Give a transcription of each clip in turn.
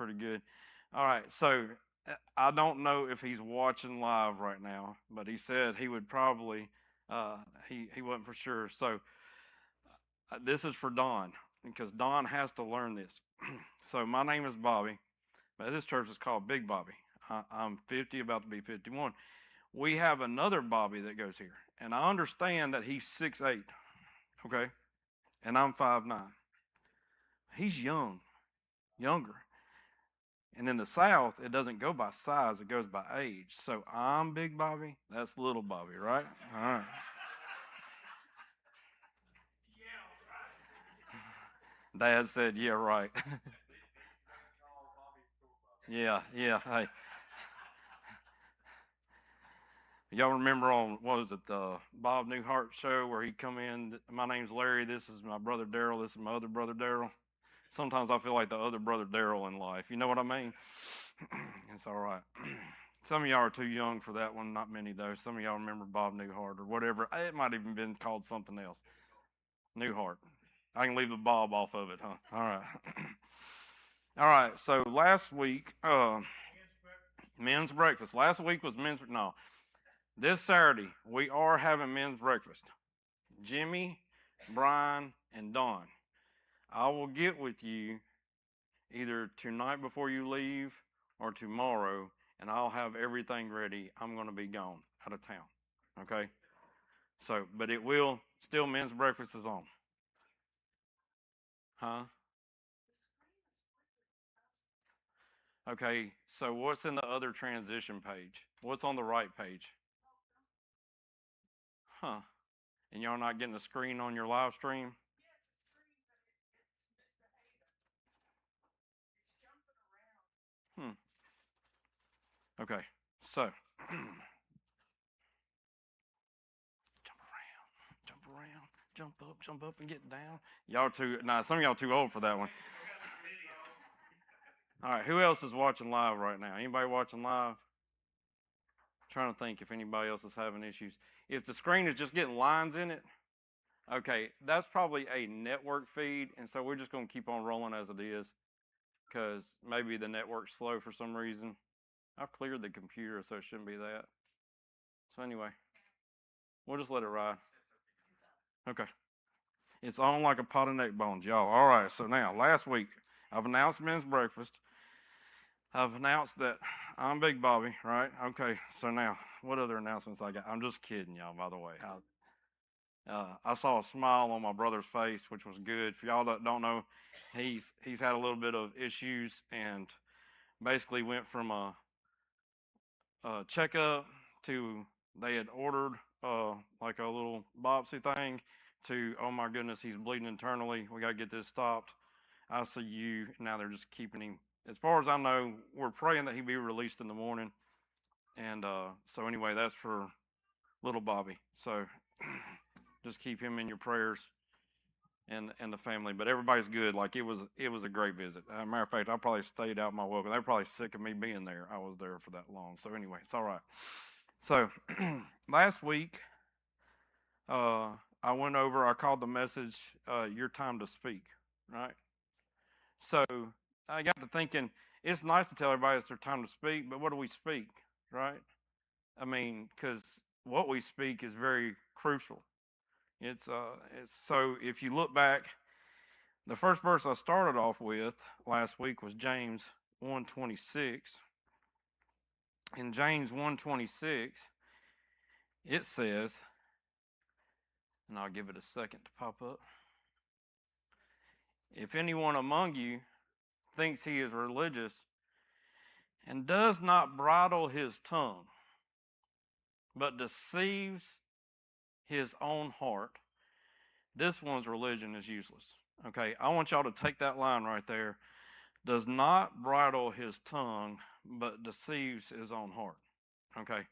pretty good. All right, so I don't know if he's watching live right now, but he said he would probably. Uh, he wasn't for sure. So this is for Don because Don has to learn this. So my name is Bobby, but this church is called Big Bobby. I'm 50, about to be 51. We have another Bobby that goes here, and I understand that he's 6'8", okay, and I'm 5'9". He's younger. And in the South, it doesn't go by size, it goes by age. So I'm Big Bobby, that's Little Bobby, right? All right. Dad said, yeah, right. Yeah. Hey, y'all remember on, what was it, the Bob Newhart show where he'd come in, my name's Larry, this is my brother Daryl, this is my other brother Daryl. Sometimes I feel like the other brother Daryl in life. You know what I mean? It's all right. Some of y'all are too young for that one. Not many, though. Some of y'all remember Bob Newhart or whatever. It might even been called something else. Newhart. I can leave the Bob off of it, huh? All right. All right. So last week, men's breakfast. Last week was men's. No. This Saturday, we are having men's breakfast. Jimmy, Brian, and Don. I will get with you either tonight before you leave or tomorrow, and I'll have everything ready. I'm going to be gone out of town. Okay? So, but it will still, men's breakfast is on. Huh? Okay, so what's in the other transition page? What's on the right page? Huh? And y'all not getting a screen on your live stream? Hmm. Okay, so jump up and get down. Y'all too, nah, some of y'all too old for that one. All right, who else is watching live right now? Anybody watching live? Trying to think if anybody else is having issues. If the screen is just getting lines in it, okay, that's probably a network feed, and so we're just going to keep on rolling as it is because maybe the network's slow for some reason. I've cleared the computer, so it shouldn't be that. So anyway, we'll just let it ride. Okay. It's on like a pot of neck bones, y'all. All right, so now, last week, I've announced men's breakfast. I've announced that I'm Big Bobby, right? Okay, so now, what other announcements I got? I'm just kidding, y'all, by the way. I saw a smile on my brother's face, which was good. For y'all that don't know, he's had a little bit of issues and basically went from a checkup to they had ordered like a little biopsy thing to, oh my goodness, he's bleeding internally. We got to get this stopped. ICU. Now they're just keeping him. As far as I know, we're praying that he be released in the morning. And so anyway, that's for little Bobby. So just keep him in your prayers and the family. But everybody's good. Like it was a great visit. As a matter of fact, I probably stayed out my welcome. They're probably sick of me being there. I was there for that long. So anyway, it's all right. So last week, I went over. I called the message "Your Time to Speak." Right. So I got to thinking, it's nice to tell everybody it's their time to speak, but what do we speak, right? I mean, because what we speak is very crucial. It's so if you look back, the first verse I started off with last week was James 1:26. In James 1:26, it says, and I'll give it a second to pop up. If anyone among you thinks he is religious and does not bridle his tongue, but deceives his own heart, this one's religion is useless. Okay, I want y'all to take that line right there. Does not bridle his tongue, but deceives his own heart. Okay,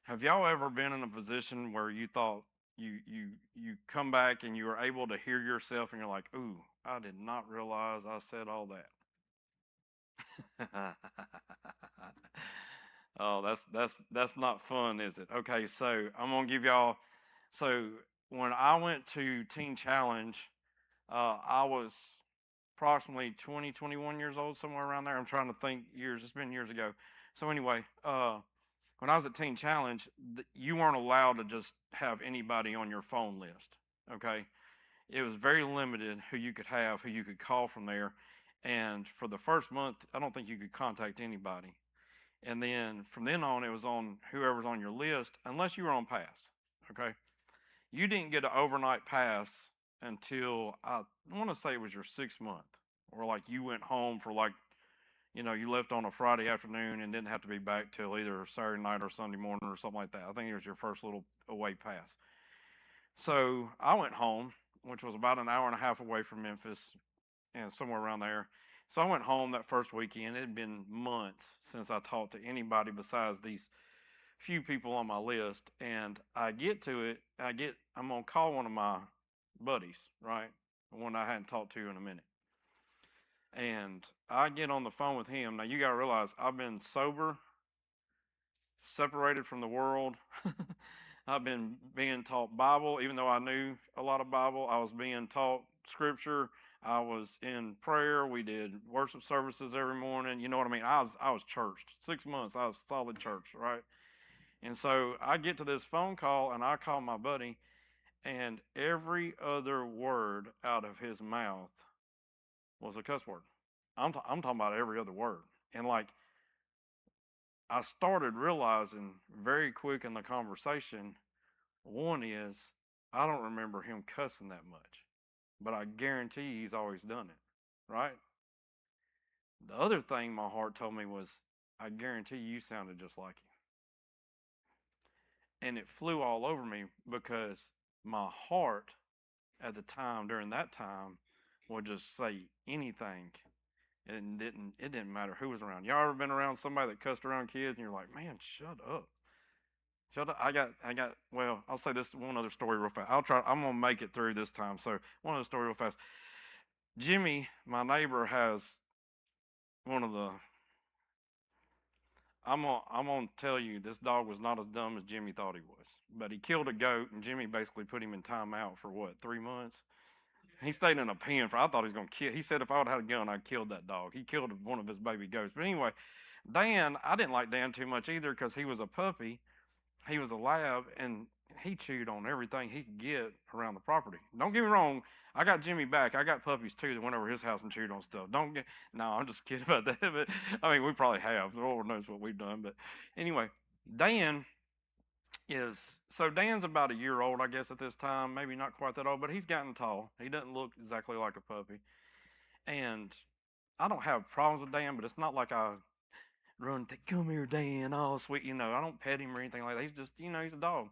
have y'all ever been in a position where you thought you come back and you were able to hear yourself and you're like, ooh, I did not realize I said all that. Oh, that's not fun, is it? Okay, so I'm gonna give y'all. So when I went to Teen Challenge, I was approximately 20, 21 years old, somewhere around there. I'm trying to think years. It's been years ago. So anyway, when I was at Teen Challenge, you weren't allowed to just have anybody on your phone list, okay? It was very limited who you could have, who you could call from there. And for the first month, I don't think you could contact anybody. And then from then on, it was on whoever's on your list, unless you were on pass, okay? You didn't get an overnight pass until I want to say it was your 6th month, or like you went home for like, you left on a Friday afternoon and didn't have to be back till either Saturday night or Sunday morning or something like that. I think it was your first little away pass. So I went home, which was about an hour and a half away from Memphis and somewhere around there. So I went home that first weekend. It had been months since I talked to anybody besides these few people on my list. And I get to it, I'm gonna call one of my buddies, right? The one I hadn't talked to in a minute. And I get on the phone with him. Now you gotta realize I've been sober, separated from the world. I've been being taught Bible, even though I knew a lot of Bible. I was being taught scripture. I was in prayer. We did worship services every morning. You know what I mean? I was churched. 6 months, I was solid church, right? And so I get to this phone call, and I call my buddy, and every other word out of his mouth was a cuss word. I'm talking about every other word. And like, I started realizing very quick in the conversation, one is, I don't remember him cussing that much, but I guarantee he's always done it, right? The other thing my heart told me was, I guarantee you sounded just like him. And it flew all over me because my heart at the time, during that time, would just say anything. It didn't matter who was around. Y'all ever been around somebody that cussed around kids and you're like, man, shut up. Shut up. Well, I'll say this one other story real fast. I'm going to make it through this time. So one other story real fast. Jimmy, my neighbor, has one of the, I'm gonna tell you, this dog was not as dumb as Jimmy thought he was. But he killed a goat, and Jimmy basically put him in timeout for what, 3 months? He stayed in a pen I thought he was gonna kill. He said if I would have had a gun, I'd killed that dog. He killed one of his baby goats. But anyway, Dan, I didn't like Dan too much either because he was a puppy. He was a lab, and he chewed on everything he could get around the property. Don't get me wrong, I got Jimmy back. I got puppies too that went over his house and chewed on stuff. No, I'm just kidding about that. But I mean, we probably have. The Lord knows what we've done. But anyway, Dan's about a year old, I guess, at this time. Maybe not quite that old, but he's gotten tall. He doesn't look exactly like a puppy. And I don't have problems with Dan, but it's not like I run, come here, Dan, oh, sweet. I don't pet him or anything like that. He's just, he's a dog.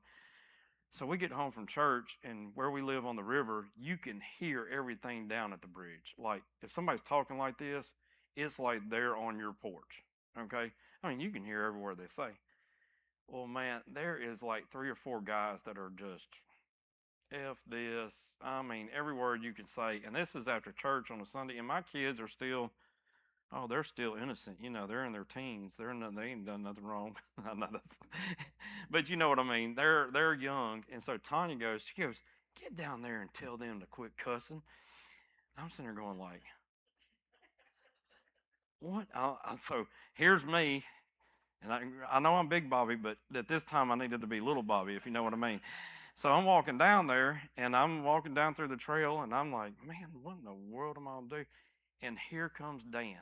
So we get home from church, and where we live on the river, you can hear everything down at the bridge. Like, if somebody's talking like this, it's like they're on your porch, okay? I mean, you can hear every word they say. Well, man, there is like 3 or 4 guys that are just, F this. I mean, every word you can say. And this is after church on a Sunday, and my kids are still, they're still innocent. They're in their teens. They ain't done nothing wrong. I know that's, but you know what I mean. They're young, and so Tanya goes, get down there and tell them to quit cussing. I'm sitting there going like, what? So here's me, and I know I'm Big Bobby, but at this time I needed to be Little Bobby, if you know what I mean. So I'm walking down there, and I'm walking down through the trail, and I'm like, man, what in the world am I gonna do? And here comes Dan,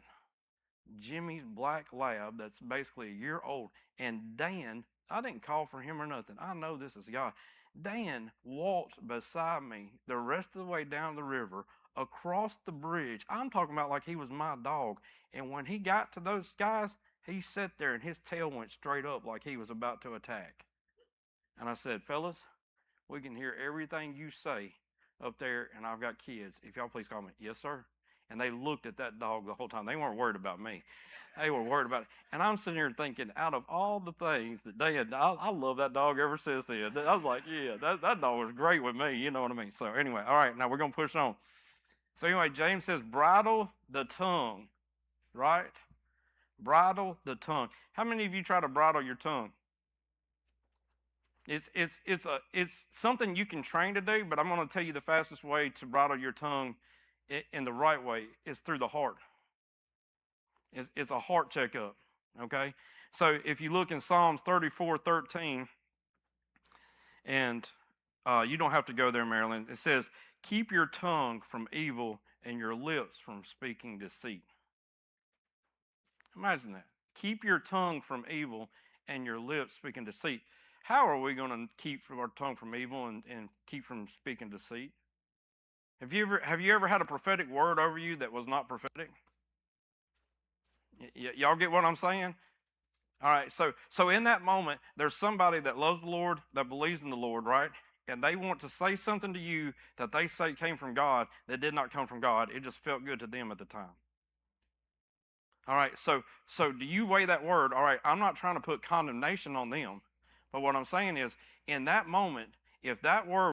Jimmy's black lab that's basically a year old. And Dan, I didn't call for him or nothing. I know this is God. Dan walked beside me the rest of the way down the river, across the bridge. I'm talking about like he was my dog. And when he got to those guys, he sat there and his tail went straight up like he was about to attack. And I said, fellas, we can hear everything you say up there, and I've got kids. If y'all please call me. Yes, sir. And they looked at that dog the whole time. They weren't worried about me. They were worried about it. And I'm sitting here thinking, out of all the things that they had, I love that dog ever since then. I was like, yeah, that dog was great with me. You know what I mean? So anyway, all right, now we're going to push on. So anyway, James says, bridle the tongue, right? Bridle the tongue. How many of you try to bridle your tongue? It's something you can train to do, but I'm going to tell you the fastest way to bridle your tongue in the right way is through the heart. It's a heart checkup, okay? So if you look in Psalms 34:13, and you don't have to go there, Marilyn. It says, keep your tongue from evil and your lips from speaking deceit. Imagine that. Keep your tongue from evil and your lips speaking deceit. How are we going to keep our tongue from evil and keep from speaking deceit? Have you ever had a prophetic word over you that was not prophetic? Y'all get what I'm saying? All right, so in that moment, there's somebody that loves the Lord, that believes in the Lord, right? And they want to say something to you that they say came from God that did not come from God. It just felt good to them at the time. All right, so do you weigh that word? All right, I'm not trying to put condemnation on them, but what I'm saying is, in that moment, if that word